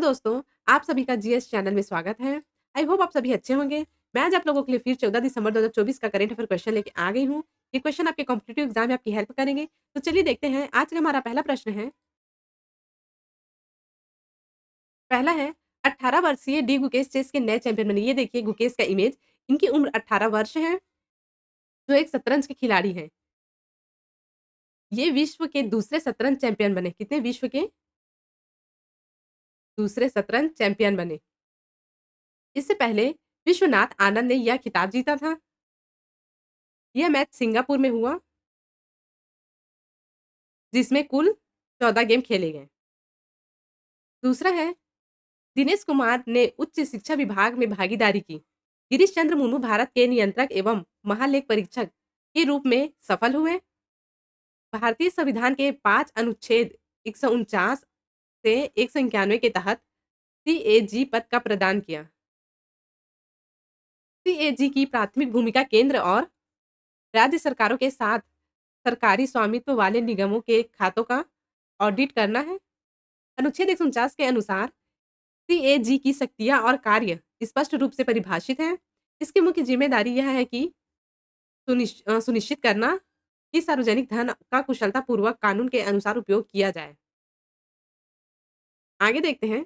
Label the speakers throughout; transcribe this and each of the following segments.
Speaker 1: दोस्तों, आप सभी का जीएस चैनल में स्वागत है। आई होप आप सभी अच्छे होंगे। मैं आज आप लोगों के लिए फिर 14 दिसंबर 2024 का करंट अफेयर क्वेश्चन लेके आ गई हूँ। ये क्वेश्चन आपके कॉम्पिटिटिव एग्जाम में आपकी हेल्प करेंगे। तो चलिए देखते हैं, आज का हमारा पहला प्रश्न है। पहला है, 18 वर्षीय डी गुकेश चेस के नए चैंपियन बने। ये देखिए गुकेश का इमेज। इनकी उम्र 18 वर्ष है, जो एक शतरंज के खिलाड़ी हैं। ये विश्व के दूसरे शतरंज चैंपियन बने। कितने विश्व के दूसरे शतरंज चैंपियन बने? इससे पहले विश्वनाथ आनंद ने यह खिताब जीता था। यह मैच सिंगापुर में हुआ, जिसमें कुल 14 गेम खेले गए। दूसरा है, दिनेश कुमार ने उच्च शिक्षा विभाग में भागीदारी की। गिरीश चंद्र मुर्मू भारत के नियंत्रक एवं महालेख परीक्षक के रूप में सफल हुए। भारतीय संविधान के 5 अनुच्छेद 149 से 191 के तहत सीएजी पद का प्रदान किया। सीएजी की प्राथमिक भूमिका केंद्र और राज्य सरकारों के साथ सरकारी स्वामित्व वाले निगमों के खातों का ऑडिट करना है। अनुच्छेद 149 के अनुसार सीएजी की शक्तियाँ और कार्य स्पष्ट रूप से परिभाषित हैं। इसकी मुख्य जिम्मेदारी यह है कि सुनिश्चित करना कि सार्वजनिक धन का कुशलतापूर्वक कानून के अनुसार उपयोग किया जाए। आगे देखते हैं।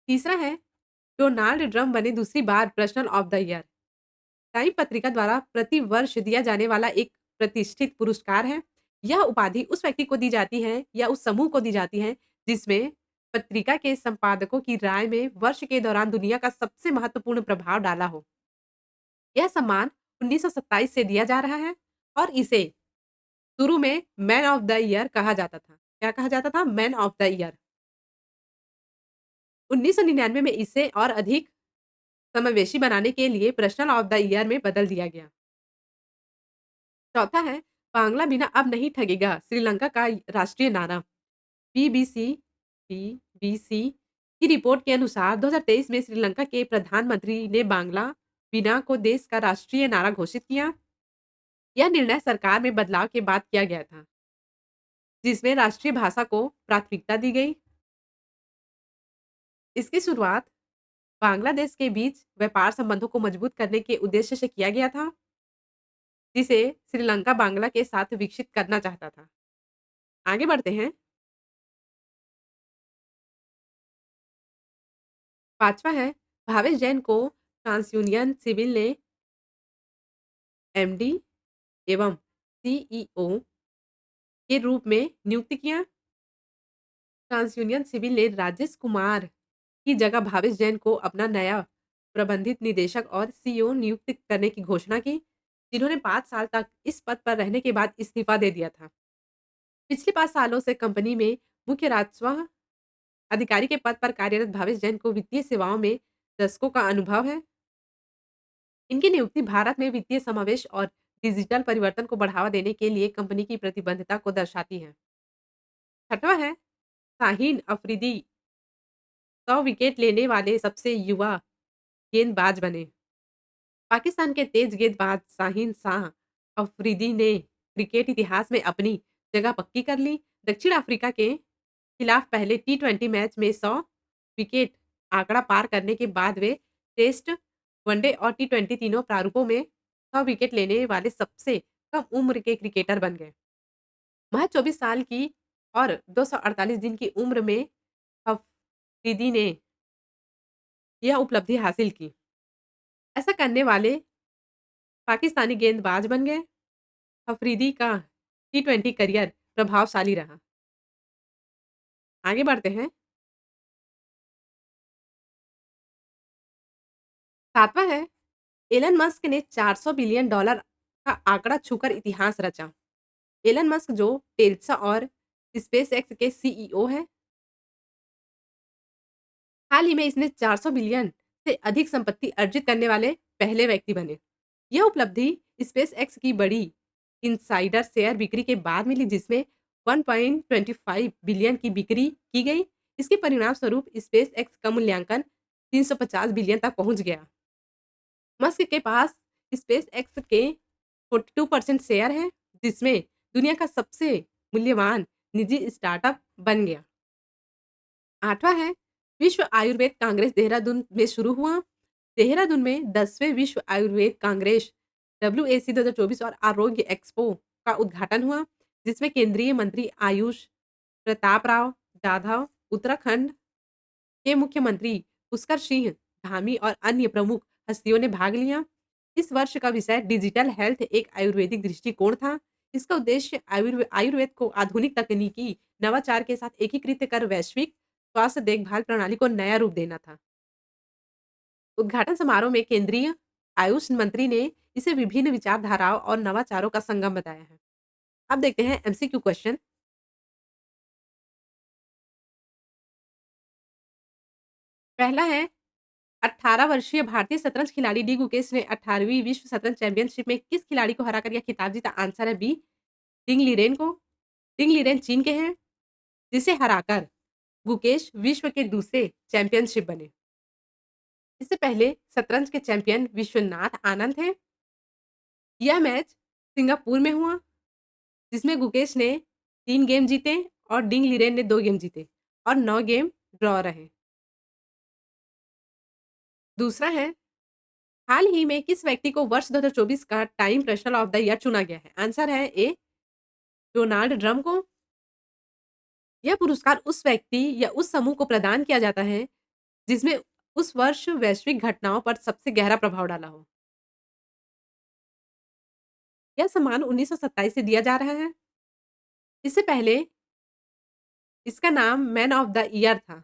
Speaker 1: तीसरा है, डोनाल्ड ट्रंप बने दूसरी बार person of the year. Time पत्रिका द्वारा प्रति वर्ष दिया जाने वाला एक प्रतिष्ठित पुरस्कार है। यह उपाधि उस व्यक्ति को दी जाती है या उस समूह को दी जाती है जिसमें पत्रिका के संपादकों की राय में वर्ष के दौरान दुनिया का सबसे महत्वपूर्ण प्रभाव डाला हो। यह सम्मान 1927 से दिया जा रहा है और इसे शुरू में मैन ऑफ द ईयर कहा जाता था। क्या कहा जाता था? Man of the year. 1999 में इसे और अधिक समावेशी बनाने के लिए पर्सन ऑफ द ईयर में बदल दिया गया। चौथा है, बांग्ला बिना अब नहीं ठगेगा श्रीलंका का राष्ट्रीय नारा। बीबीसी बीबीसी की रिपोर्ट के अनुसार 2023 में श्रीलंका के प्रधानमंत्री ने बांग्ला बिना को देश का राष्ट्रीय नारा घोषित किया। यह निर्णय सरकार में बदलाव के बाद किया गया था, जिसमें राष्ट्रीय भाषा को प्राथमिकता दी गई। इसकी शुरुआत बांग्लादेश के बीच व्यापार संबंधों को मजबूत करने के उद्देश्य से किया गया था, जिसे श्रीलंका बांग्ला के साथ विकसित करना चाहता था। आगे बढ़ते हैं। पांचवा है, भावेश जैन को ट्रांसयूनियन सिविल ने एमडी एवं सीईओ के रूप में नियुक्त किया। ट्रांसयूनियन सिविल ने राजेश कुमार की जगह भावेश जैन को अपना नया प्रबंधित निदेशक और सीईओ नियुक्त करने की घोषणा की, जिन्होंने 5 साल तक इस पद पर रहने के बाद इस्तीफा दे दिया था। पिछले 5 सालों से कंपनी में मुख्य राजस्व अधिकारी के पद पर कार्यरत भावेश जैन को वित्तीय सेवाओं में दशकों का अनुभव है। इनकी नियुक्ति भारत में वित्तीय समावेश और डिजिटल परिवर्तन को बढ़ावा देने के लिए कंपनी की प्रतिबद्धता को दर्शाती है। छठवां है, शाहीन अफरीदी 100 विकेट लेने वाले सबसे युवा गेंदबाज बने। पाकिस्तान के तेज गेंदबाज शाहीन शाह अफरीदी ने क्रिकेट इतिहास में अपनी जगह पक्की कर ली। दक्षिण अफ्रीका के खिलाफ पहले टी20 मैच में 100 विकेट आंकड़ा पार करने के बाद वे टेस्ट, वनडे और टी20 तीनों प्रारूपों में 100 विकेट लेने वाले सबसे कम उम्र के क्रिकेटर बन गए। महज 24 साल की और 248 दिन की उम्र में अफरीदी ने यह उपलब्धि हासिल की। ऐसा करने वाले पाकिस्तानी गेंदबाज बन गए। अफरीदी का टी20 करियर प्रभावशाली रहा। आगे बढ़ते हैं। सातवां है, एलन मस्क ने $400 बिलियन का आंकड़ा छूकर इतिहास रचा। एलन मस्क जो टेस्ला और स्पेसएक्स के सीईओ हैं, हाल ही में इसने 400 बिलियन से अधिक संपत्ति अर्जित करने वाले पहले व्यक्ति बने। यह उपलब्धि स्पेसएक्स की बड़ी इनसाइडर शेयर बिक्री के बाद मिली, जिसमें 1.25 बिलियन की बिक्री की गई। इसके परिणाम स्वरूप स्पेसएक्स का मूल्यांकन 350 बिलियन तक पहुंच गया। मस्क के पास स्पेसएक्स के 42% शेयर हैं, जिसमें दुनिया का सबसे मूल्यवान निजी स्टार्टअप बन गया। 8वां है विश्व आयुर्वेद कांग्रेस देहरादून में शुरू हुआ। देहरादून में 10वें विश्व आयुर्वेद कांग्रेस WAC 2024 और आरोग्य एक्सपो का उद्घाटन हुआ, जिसमें केंद्रीय मंत्री आयुष प्रताप राव जाधव, उत्तराखंड के मुख्यमंत्री पुष्कर सिंह धामी और अन्य प्रमुख हस्तियों ने भाग लिया। इस वर्ष का विषय डिजिटल हेल्थ एक आयुर्वेदिक दृष्टिकोण था। इसका उद्देश्य आयुर्वेद को आधुनिक तकनीकी नवाचार के साथ एकीकृत कर वैश्विक स्वास्थ्य देखभाल प्रणाली को नया रूप देना था। उद्घाटन समारोह में केंद्रीय आयुष मंत्री ने इसे विभिन्न विचारधाराओं और नवाचारों का संगम बताया है। अब देखते हैं MCQ क्वेश्चन। पहला है 18 वर्षीय भारतीय शतरंज खिलाड़ी डी गुकेश ने 18वीं विश्व शतरंज चैंपियनशिप में किस खिलाड़ी को हराकर यह खिताब जीता? आंसर है बी डिंग लीरेन को। डिंग लीरेन चीन के हैं, जिसे हराकर गुकेश विश्व के दूसरे चैंपियनशिप बने। इससे पहले शतरंज के चैंपियन विश्वनाथ आनंद थे। यह मैच सिंगापुर में हुआ, जिसमें गुकेश ने 3 गेम जीते और डिंग लीरेन ने 2 गेम जीते और 9 गेम ड्रॉ रहे। दूसरा है, हाल ही में किस व्यक्ति को वर्ष 2024 का time personal of the year चुना गया है? आंसर है ए डोनाल्ड ट्रम्प को। यह पुरस्कार उस व्यक्ति या उस समूह को प्रदान किया जाता है, जिसमें उस वर्ष वैश्विक घटनाओं पर सबसे गहरा प्रभाव डाला हो। यह सम्मान 1927 से दिया जा रहा है। इससे पहले इसका नाम मैन ऑफ द ईयर था,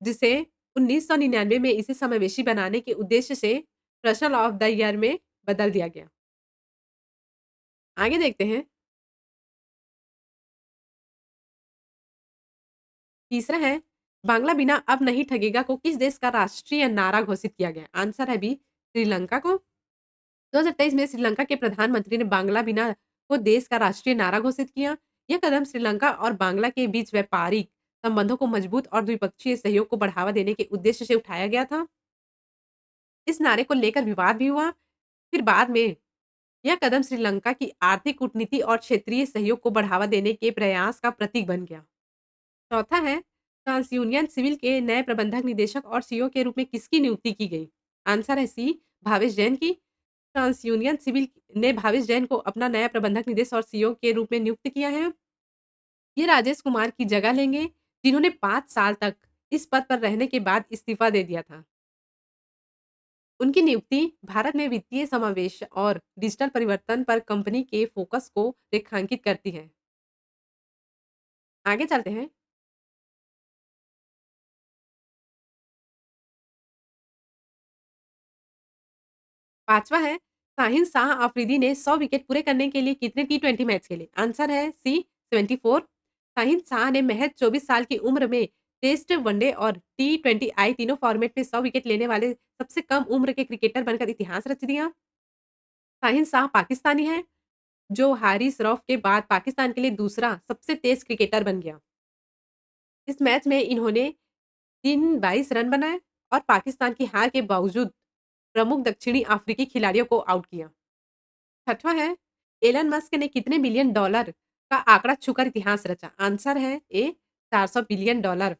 Speaker 1: जिसे 1999 में इसे समावेशी बनाने के उद्देश्य से पर्सनल ऑफ द ईयर में बदल दिया गया। आगे देखते हैं। तीसरा है, बांग्ला बिना अब नहीं ठगेगा को किस देश का राष्ट्रीय नारा घोषित किया गया? आंसर है बी श्रीलंका को। 2023 में श्रीलंका के प्रधानमंत्री ने बांग्ला बिना को देश का राष्ट्रीय नारा घोषित किया। यह कदम श्रीलंका और बांग्ला के बीच व्यापारिक संबंधों को मजबूत और द्विपक्षीय सहयोग को बढ़ावा देने के उद्देश्य से उठाया गया था। इस नारे को लेकर विवाद भी हुआ। फिर बाद में यह कदम श्रीलंका की आर्थिक कूटनीति और क्षेत्रीय सहयोग को बढ़ावा देने के प्रयास का प्रतीक बन गया। चौथा है, ट्रांसयूनियन सिविल के नए प्रबंधक निदेशक और सीईओ के रूप में किसकी नियुक्ति की गई? आंसर है सी भावेश जैन की। ट्रांसयूनियन सिविल ने भावेश जैन को अपना नया प्रबंधक निदेशक और सीईओ के रूप में नियुक्त किया है। ये राजेश कुमार की जगह लेंगे, जिन्होंने 5 साल तक इस पद पर रहने के बाद इस्तीफा दे दिया था। उनकी नियुक्ति भारत में वित्तीय समावेश और डिजिटल परिवर्तन पर कंपनी के फोकस को रेखांकित करती है। आगे चलते हैं। 5वां है, शाहीन शाह अफरीदी ने 100 विकेट पूरे करने के लिए कितने टी20 मैच खेले? आंसर है सी 74। शाहीन शाह ने महज 24 साल की उम्र में टेस्ट, वनडे और टी20 आई तीनों फॉर्मेट में 100 विकेट लेने वाले सबसे कम उम्र के क्रिकेटर बनकर इतिहास रच दिया। शाहीन शाह पाकिस्तानी हैं, जो हारिस रऊफ के बाद पाकिस्तान के लिए दूसरा सबसे तेज क्रिकेटर बन गया। इस मैच में इन्होंने 322 रन बनाए और पाकिस्तान की हार के बावजूद प्रमुख दक्षिणी अफ्रीकी खिलाड़ियों को आउट किया। छठवां है, एलन मस्क ने कितने बिलियन डॉलर का आंकड़ा छूकर इतिहास रचा? आंसर है ए 400 बिलियन डॉलर।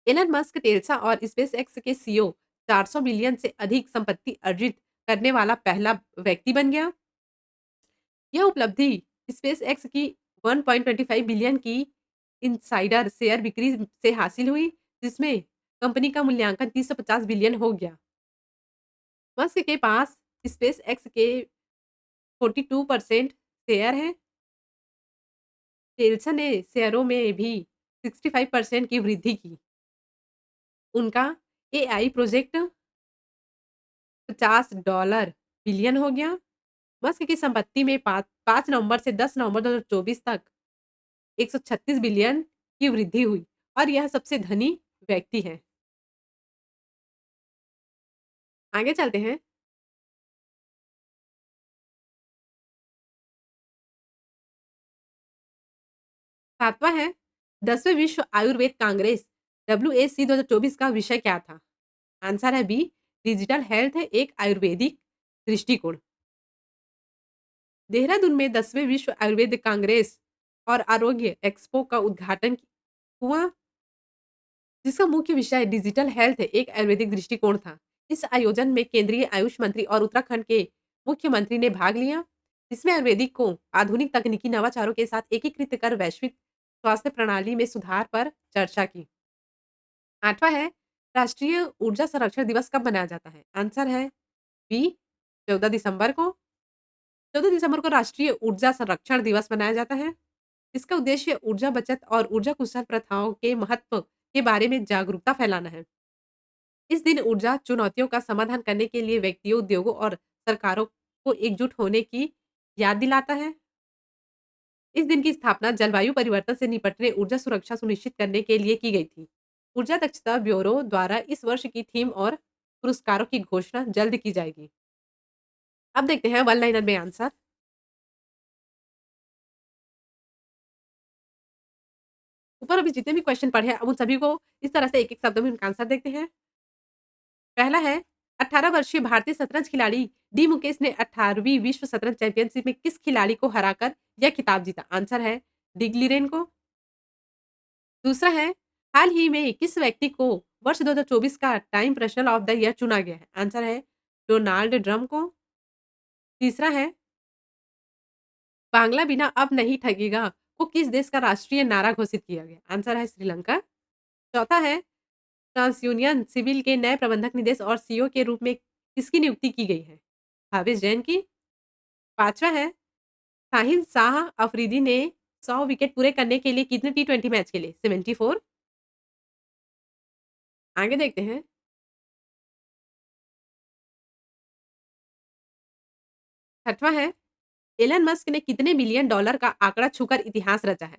Speaker 1: एलन मस्क टेल्सा और स्पेसएक्स के सीईओ 400 बिलियन से अधिक संपत्ति अर्जित करने वाला पहला व्यक्ति बन गया। यह उपलब्धि स्पेसएक्स की 1.25 बिलियन की इनसाइडर शेयर बिक्री से हासिल हुई, जिसमें कंपनी का मूल्यांकन 350 बिलियन हो गया। मस्क के पास स्पेसएक्स के 42% शेयर हैं। टेल्सा ने शेयरों में भी 65% की वृद्धि की। उनका एआई प्रोजेक्ट 50 डॉलर बिलियन हो गया। मस्क की संपत्ति में 5 नवंबर से 10 नवंबर 2024 तक 136 बिलियन की वृद्धि हुई और यह सबसे धनी व्यक्ति है। आगे चलते हैं। 7वां है, 10वें विश्व आयुर्वेद कांग्रेस WAC 2024 का विषय क्या था? आंसर है बी डिजिटल हेल्थ एक आयुर्वेदिक दृष्टिकोण। देहरादून में 10वें विश्व आयुर्वेद कांग्रेस और आरोग्य एक्सपो का उद्घाटन हुआ, जिसका मुख्य विषय डिजिटल हेल्थ एक आयुर्वेदिक दृष्टिकोण था। इस आयोजन में केंद्रीय आयुष मंत्री और उत्तराखंड के मुख्यमंत्री ने भाग लिया, जिसमें आयुर्वेदिक को आधुनिक तकनीकी नवाचारों के साथ एकीकृत कर वैश्विक स्वास्थ्य प्रणाली में सुधार पर चर्चा की। 8वां है, राष्ट्रीय ऊर्जा संरक्षण दिवस कब मनाया जाता है? आंसर है बी, 14 दिसंबर को। 14 दिसंबर को राष्ट्रीय ऊर्जा संरक्षण दिवस मनाया जाता है। इसका उद्देश्य ऊर्जा बचत और ऊर्जा कुशल प्रथाओं के महत्व के बारे में जागरूकता फैलाना है। इस दिन ऊर्जा चुनौतियों का समाधान करने के लिए व्यक्तियों, उद्योगों और सरकारों को एकजुट होने की याद दिलाता है। इस दिन की स्थापना जलवायु परिवर्तन से निपटने ऊर्जा सुरक्षा सुनिश्चित करने के लिए की गई थी। ऊर्जा दक्षता ब्यूरो द्वारा इस वर्ष की थीम और पुरस्कारों की घोषणा जल्द की जाएगी। अब देखते हैं वन लाइनर में आंसर। ऊपर अभी जितने भी क्वेश्चन पढ़े हैं, अब उन सभी को इस तरह से एक-एक शब्द में उनका आंसर देखते हैं। पहला है, 18 वर्षीय भारतीय शतरंज खिलाड़ी डी मुकेश ने 18वीं विश्व शतरंज चैंपियनशिप में किस खिलाड़ी को हराकर यह खिताब जीता? आंसर है डिग लिरेन को। दूसरा है, हाल ही में किस व्यक्ति को वर्ष 2024 का time personal of the year चुना गया है? आंसर है डोनाल्ड ट्रम्प को। तीसरा है, बांग्ला बिना अब नहीं ठगेगा को किस देश का राष्ट्रीय नारा घोषित किया गया? आंसर है श्रीलंका। चौथा है, ट्रांसयूनियन सिविल के नए प्रबंधक निदेश और सीईओ के रूप में किसकी नियुक्ति की गई है? भावेश जैन की। पाँचवाँ है, शाहिन शाह अफरीदी ने 100 विकेट पूरे करने के लिए कितने टी20 मैच खेले? 74। आगे देखते हैं। छठवाँ है, एलन मस्क ने कितने बिलियन डॉलर का आंकड़ा छूकर इतिहास रचा है?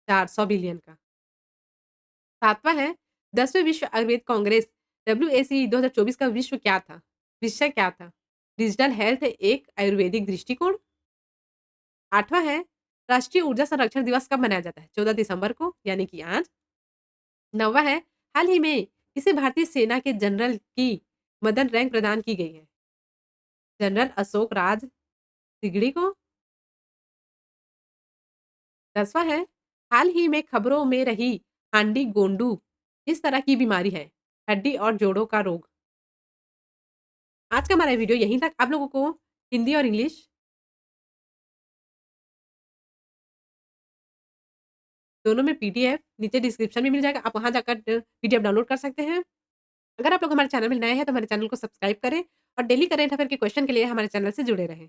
Speaker 1: 400 बिलियन का। सातवाँ है, 10वें विश्व आयुर्वेद कांग्रेस डब्ल्यूएसी 2024 का विषय क्या था? डिजिटल हेल्थ एक आयुर्वेदिक दृष्टिकोण। 8वां है, राष्ट्रीय ऊर्जा संरक्षण दिवस कब मनाया जाता है? 14 दिसंबर को, यानी कि आज। 9वां है, हाल ही में किसे भारतीय सेना के जनरल की मदन रैंक प्रदान की गई है? जनरल अशोक राज सिगड़ी को। 10वां है, हाल ही में खबरों में रही हांडी गोंडू किस तरह की बीमारी है? हड्डी और जोड़ों का रोग। आज का हमारा वीडियो यहीं तक। आप लोगों को हिंदी और इंग्लिश दोनों में पीडीएफ नीचे डिस्क्रिप्शन में मिल जाएगा। आप वहाँ जाकर पीडीएफ डाउनलोड कर सकते हैं। अगर आप लोग हमारे चैनल में नए हैं तो हमारे चैनल को सब्सक्राइब करें और डेली करेंट अफेयर के क्वेश्चन के लिए हमारे चैनल से जुड़े रहें।